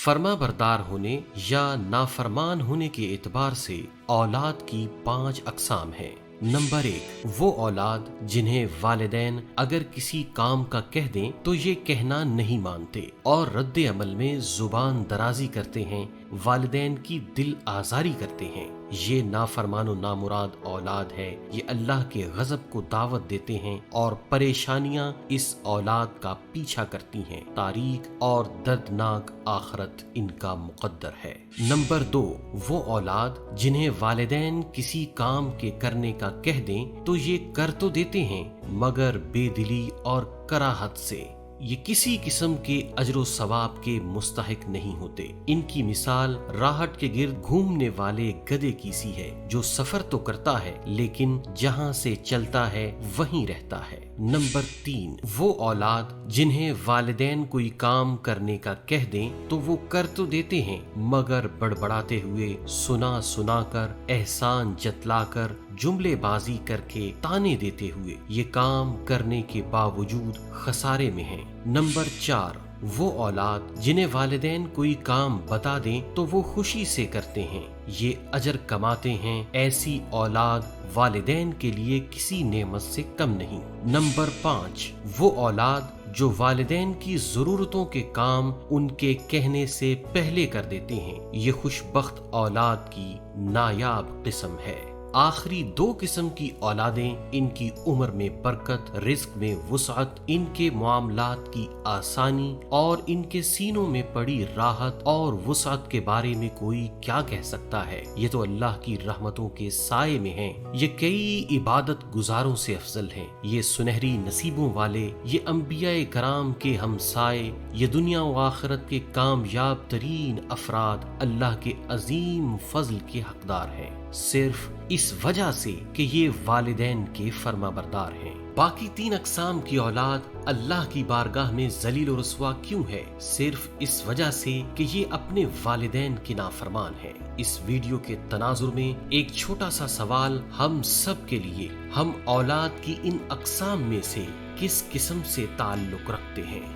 فرما بردار ہونے یا نافرمان ہونے کے اعتبار سے اولاد کی 5 اقسام ہیں۔ نمبر 1، وہ اولاد جنہیں والدین اگر کسی کام کا کہہ دیں تو یہ کہنا نہیں مانتے اور رد عمل میں زبان درازی کرتے ہیں، والدین کی دل آزاری کرتے ہیں۔ یہ نافرمان و نامراد اولاد ہے، یہ اللہ کے غضب کو دعوت دیتے ہیں اور پریشانیاں اس اولاد کا پیچھا کرتی ہیں، تاریک اور دردناک آخرت ان کا مقدر ہے۔ نمبر 2، وہ اولاد جنہیں والدین کسی کام کے کرنے کا کہہ دیں تو یہ کر تو دیتے ہیں مگر بے دلی اور کراہت سے، یہ کسی قسم کے اجر و ثواب کے مستحق نہیں ہوتے۔ ان کی مثال راہٹ کے گرد گھومنے والے گدھے کی سی ہے جو سفر تو کرتا ہے لیکن جہاں سے چلتا ہے وہیں رہتا ہے۔ نمبر 3، وہ اولاد جنہیں والدین کوئی کام کرنے کا کہہ دیں تو وہ کر تو دیتے ہیں مگر بڑبڑاتے ہوئے، سنا سنا کر، احسان جتلا کر، جملے بازی کر کے، تانے دیتے ہوئے یہ کام کرنے کے باوجود خسارے میں ہیں۔ نمبر 4، وہ اولاد جنہیں والدین کوئی کام بتا دیں تو وہ خوشی سے کرتے ہیں، یہ اجر کماتے ہیں، ایسی اولاد والدین کے لیے کسی نعمت سے کم نہیں۔ نمبر 5، وہ اولاد جو والدین کی ضرورتوں کے کام ان کے کہنے سے پہلے کر دیتے ہیں، یہ خوش بخت اولاد کی نایاب قسم ہے۔ آخری 2 قسم کی اولادیں ان کی عمر میں برکت، رزق میں وسعت، ان کے معاملات کی آسانی اور ان کے سینوں میں پڑی راحت اور وسعت کے بارے میں کوئی کیا کہہ سکتا ہے؟ یہ تو اللہ کی رحمتوں کے سائے میں ہیں، یہ کئی عبادت گزاروں سے افضل ہیں، یہ سنہری نصیبوں والے، یہ انبیاء کرام کے ہمسائے، یہ دنیا و آخرت کے کامیاب ترین افراد اللہ کے عظیم فضل کے حقدار ہیں، صرف اس وجہ سے کہ یہ والدین کے فرما بردار ہیں۔ باقی 3 اقسام کی اولاد اللہ کی بارگاہ میں ذلیل و رسوا کیوں ہے؟ صرف اس وجہ سے کہ یہ اپنے والدین کی نافرمان ہے۔ اس ویڈیو کے تناظر میں ایک چھوٹا سا سوال ہم سب کے لیے، ہم اولاد کی ان اقسام میں سے کس قسم سے تعلق رکھتے ہیں؟